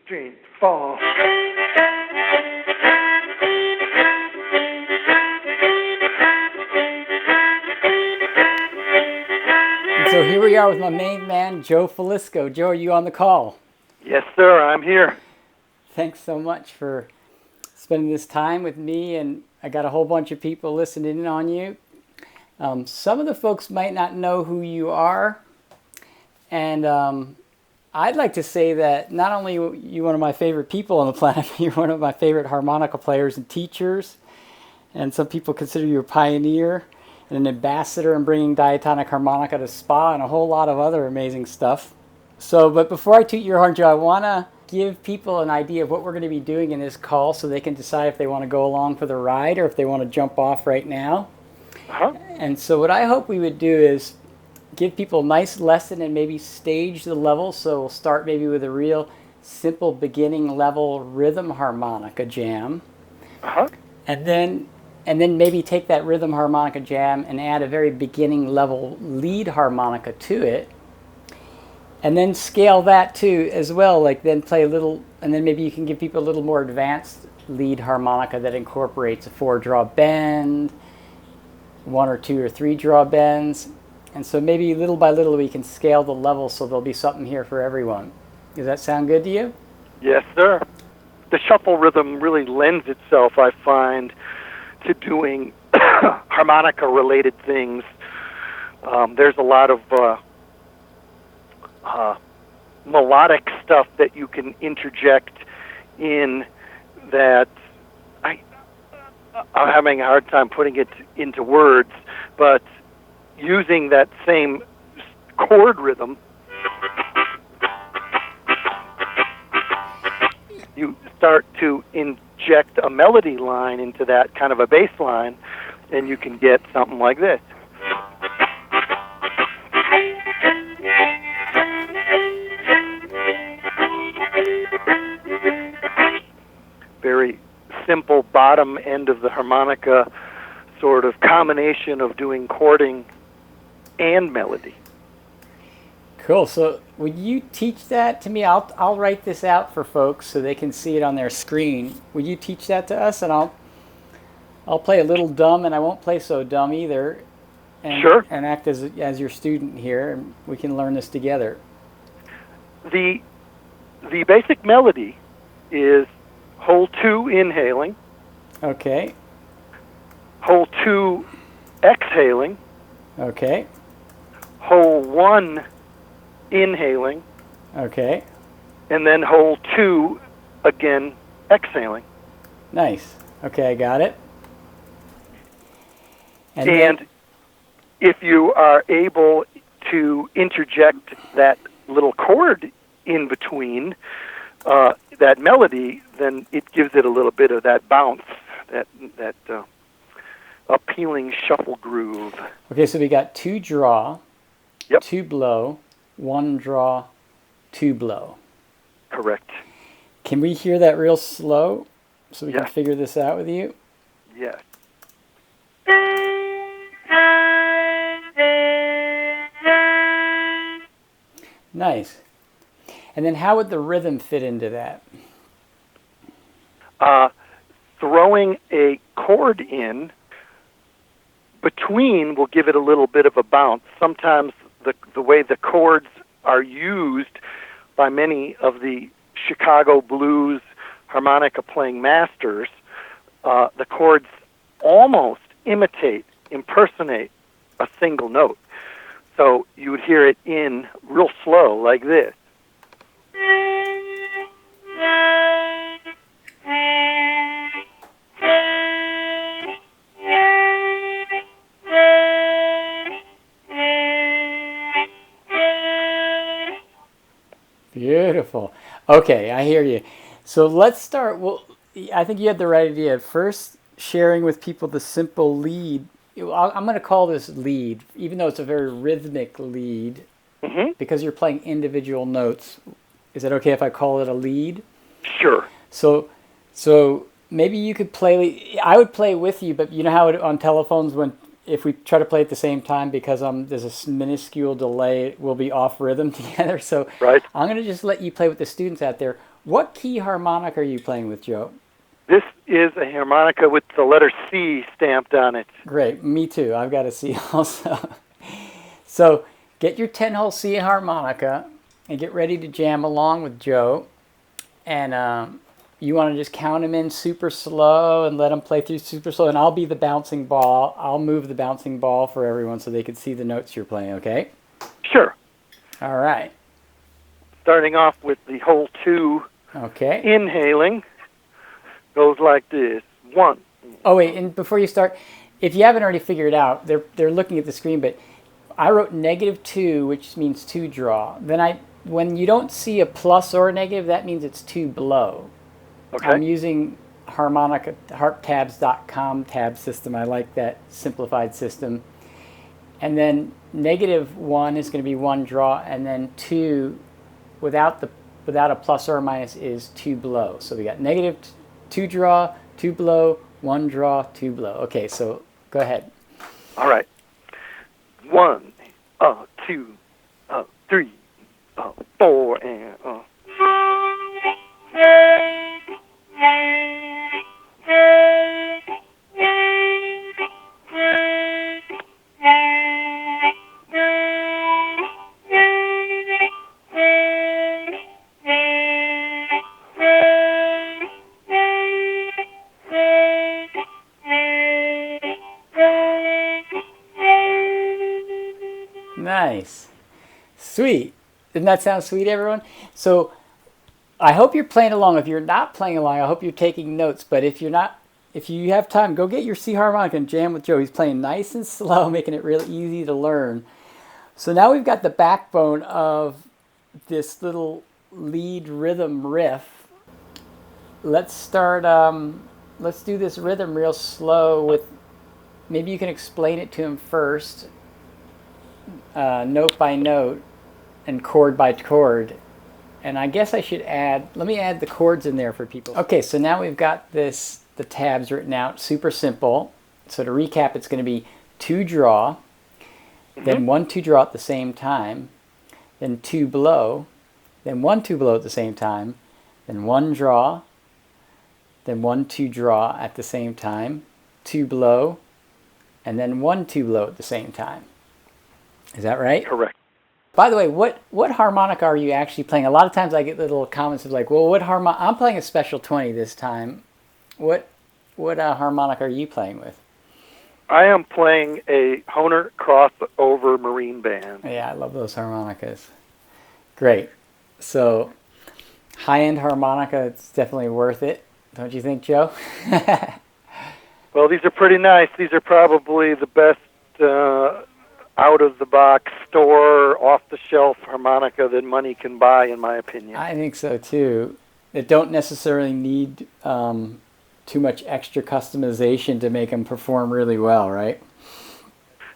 3, 4. And so here we are with my main man, Joe Filisko. Joe, are you on the call? Yes, sir, I'm here. Thanks so much for spending this time with me, and I got a whole bunch of people listening in on you. Some of the folks might not know who you are, and I'd like to say that not only are you one of my favorite people on the planet, but you're one of my favorite harmonica players and teachers, and some people consider you a pioneer and an ambassador in bringing diatonic harmonica to spa and a whole lot of other amazing stuff. So, but before I toot your horn, Joe, I want to give people an idea of what we're going to be doing in this call so they can decide if they want to go along for the ride or if they want to jump off right now. Uh-huh. And so what I hope we would do is give people a nice lesson and maybe stage the level. So we'll start maybe with a real simple beginning level rhythm harmonica jam. Uh-huh. And then maybe take that rhythm harmonica jam and add a very beginning level lead harmonica to it. And then scale that too as well, like then play a little, and then maybe you can give people a little more advanced lead harmonica that incorporates a 4-draw bend, 1 or 2 or 3 draw bends. And so maybe little by little we can scale the level so there'll be something here for everyone. Does that sound good to you? Yes, sir. The shuffle rhythm really lends itself, I find, to doing harmonica-related things. There's a lot of melodic stuff that you can interject in that I'm having a hard time putting it into words, but using that same chord rhythm, you start to inject a melody line into that, kind of a bass line, and you can get something like this. Very simple bottom end of the harmonica sort of combination of doing chording and melody. Cool. So would you teach that to me? I'll write this out for folks so they can see it on their screen. Would you teach that to us? And I'll play a little dumb, and I won't play so dumb either. And, sure. And act as your student here, and we can learn this together. The basic melody is hole 2 inhaling. Okay. Hole 2 exhaling. Okay. Hole 1 inhaling. Okay. And then hole 2 again exhaling. Nice. Okay, I got it. And if you are able to interject that little chord in between that melody, then it gives it a little bit of that bounce, that appealing shuffle groove. Okay, so we got 2 draw, yep. 2 blow, 1 draw, 2 blow. Correct. Can we hear that real slow so we yes. can figure this out with you? Yes. Nice. And then how would the rhythm fit into that? Throwing a chord in between will give it a little bit of a bounce. Sometimes the way the chords are used by many of the Chicago blues harmonica playing masters, the chords almost impersonate a single note. So you would hear it in real slow like this. Beautiful. Okay, I hear you. So let's start. Well, I think you had the right idea. First, sharing with people the simple lead. I'm going to call this lead, even though it's a very rhythmic lead, because you're playing individual notes. Is it okay if I call it a lead? Sure. So maybe you could play. I would play with you, but you know how on telephones if we try to play at the same time, because there's a minuscule delay, we'll be off rhythm together. So right. I'm going to just let you play with the students out there. What key harmonica are you playing with, Joe? This is a harmonica with the letter C stamped on it. Great, me too. I've got a C also. So get your 10-hole C harmonica and get ready to jam along with Joe. And you want to just count him in super slow and let him play through super slow. And I'll be the bouncing ball. I'll move the bouncing ball for everyone so they can see the notes you're playing, okay? Sure. All right. Starting off with the hole 2. Okay. Inhaling goes like this. 1. Oh, wait, and before you start, if you haven't already figured it out, they're looking at the screen, but I wrote -2, which means 2 draw. Then when you don't see a plus or a negative, that means it's 2 blow. Okay. I'm using Harmonica, harptabs.com tab system. I like that simplified system. And then -1 is going to be 1 draw, and then 2 without a plus or a minus is 2 blow. So we got -2 draw, 2 blow, 1 draw, 2 blow. Okay, so go ahead. All right. 1, 2, 3, 4, and Nice. Sweet. Didn't that sound sweet, everyone? So I hope you're playing along. If you're not playing along, I hope you're taking notes. But if you're not, if you have time, go get your C harmonica and jam with Joe. He's playing nice and slow, making it really easy to learn. So now we've got the backbone of this little lead rhythm riff. Let's start, let's do this rhythm real slow with, maybe you can explain it to him first, note by note and chord by chord. And I guess I should let me add the chords in there for people. Okay, so now we've got the tabs written out, super simple. So to recap, it's going to be 2 draw, then 1 2 draw at the same time, then 2 blow, then 1 2 blow at the same time, then 1 draw, then 1 2 draw at the same time, 2 blow, and then 1 2 blow at the same time. Is that right? Correct. By the way, what harmonica are you actually playing? A lot of times I get little comments of like, well, what harmonica? I'm playing a Special 20 this time. What harmonica are you playing with? I am playing a Hohner crossover marine band. Yeah, I love those harmonicas. Great. So, high-end harmonica, it's definitely worth it. Don't you think, Joe? Well, these are pretty nice. These are probably the best out-of-the-box store, off-the-shelf harmonica that money can buy, in my opinion. I think so, too. It don't necessarily need too much extra customization to make them perform really well, right?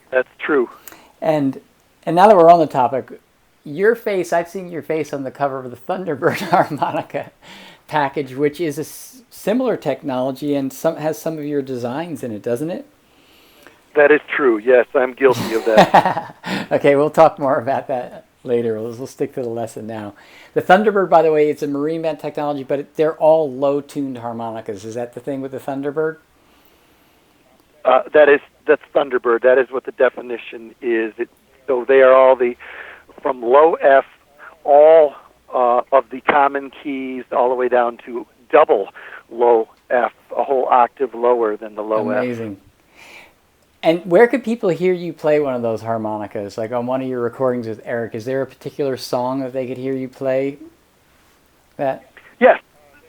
That's true. And now that we're on the topic, your face, I've seen your face on the cover of the Thunderbird harmonica package, which is a similar technology and has some of your designs in it, doesn't it? That is true. Yes, I'm guilty of that. Okay, we'll talk more about that later. We'll stick to the lesson now. The Thunderbird, by the way, it's a marine band technology, but they're all low-tuned harmonicas. Is that the thing with the Thunderbird? That's Thunderbird. That is what the definition is. So they are all from low F, all of the common keys, all the way down to double low F, a whole octave lower than the low F. Amazing. And where could people hear you play one of those harmonicas? Like on one of your recordings with Eric, is there a particular song that they could hear you play? Yes.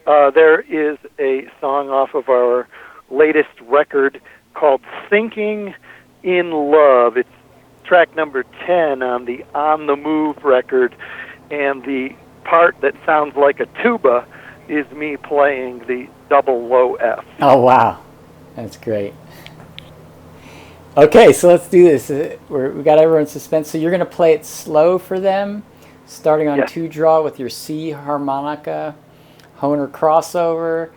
There is a song off of our latest record called Sinking in Love. It's track number 10 on the On the Move record, and the part that sounds like a tuba is me playing the double low F. Oh, wow. That's great. Okay, so let's do this. We got everyone in suspense. So you're going to play it slow for them, starting on 2 draw with your C harmonica, Hohner crossover,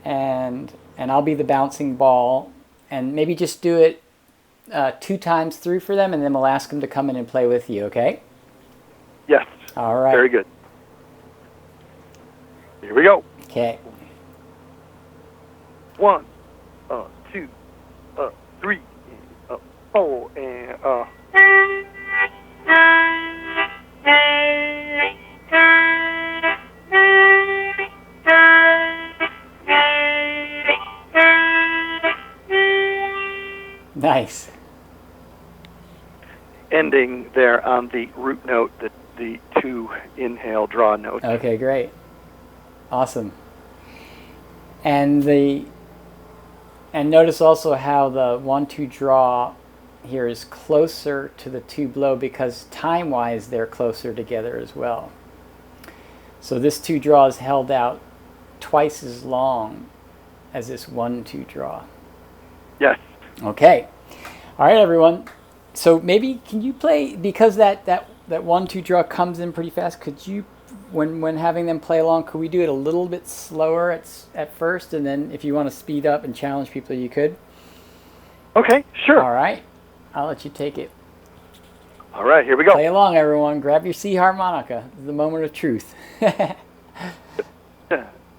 and I'll be the bouncing ball. And maybe just do it 2 times through for them, and then we'll ask them to come in and play with you, okay? Yes. All right. Very good. Here we go. Okay. 1, 2, 3, 4, and Nice. ending there on the root note, the 2 inhale draw notes. Okay, great. Awesome. And notice also how the 1-2 draw here is closer to the 2 blow because time-wise they're closer together as well. So this 2 draw is held out twice as long as this 1-2 draw. Yes. Okay. All right, everyone. So maybe can you play, because that 1-2 draw comes in pretty fast, could you, when having them play along, could we do it a little bit slower at first, and then if you want to speed up and challenge people, you could? Okay, sure. All right. I'll let you take it. All right, here we go. Play along, everyone. Grab your C harmonica. This is the moment of truth.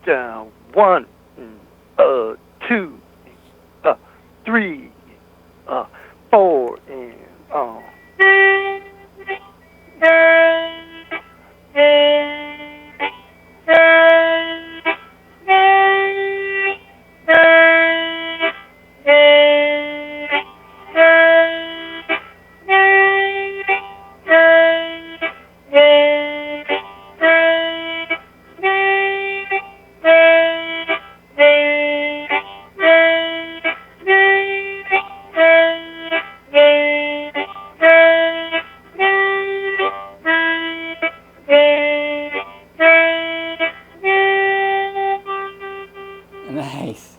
Down, 1, 2, 3, 4, and Nice.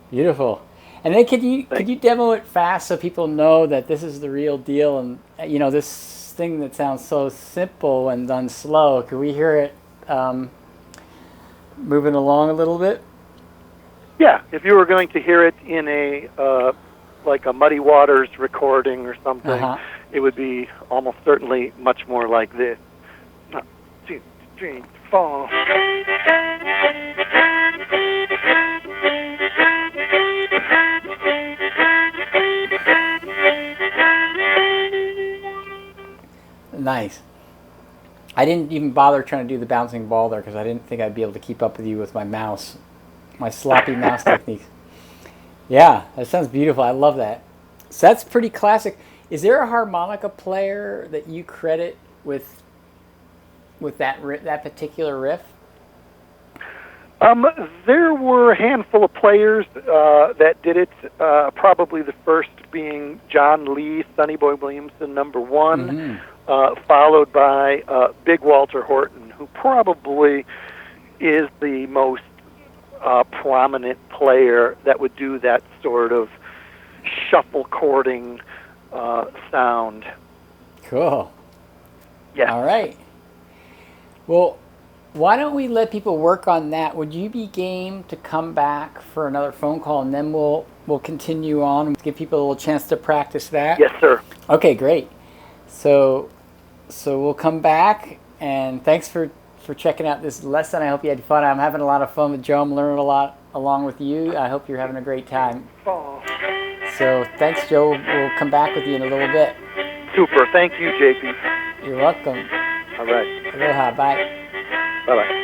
Beautiful. And then could you demo it fast so people know that this is the real deal, and you know, this thing that sounds so simple and done slow, could we hear it moving along a little bit? Yeah, if you were going to hear it in a like a Muddy Waters recording or something, it would be almost certainly much more like this. 1, 2, 3, 4. Nice. I didn't even bother trying to do the bouncing ball there because I didn't think I'd be able to keep up with you with my mouse, my sloppy mouse technique. Yeah, that sounds beautiful. I love that. So that's pretty classic. Is there a harmonica player that you credit with that particular riff? There were a handful of players that did it. Probably the first being John Lee, Sonny Boy Williamson, #1, followed by Big Walter Horton, who probably is the most prominent player that would do that sort of shuffle chording sound. Cool. Yeah. All right. Well, why don't we let people work on that? Would you be game to come back for another phone call, and then we'll continue on and give people a little chance to practice that? Yes, sir. Okay, great. So we'll come back, and thanks for checking out this lesson. I hope you had fun. I'm having a lot of fun with Joe. I'm learning a lot along with you. I hope you're having a great time. So thanks, Joe. We'll come back with you in a little bit. Super. Thank you, JP. You're welcome. All right. Aloha. Bye. Bye-bye.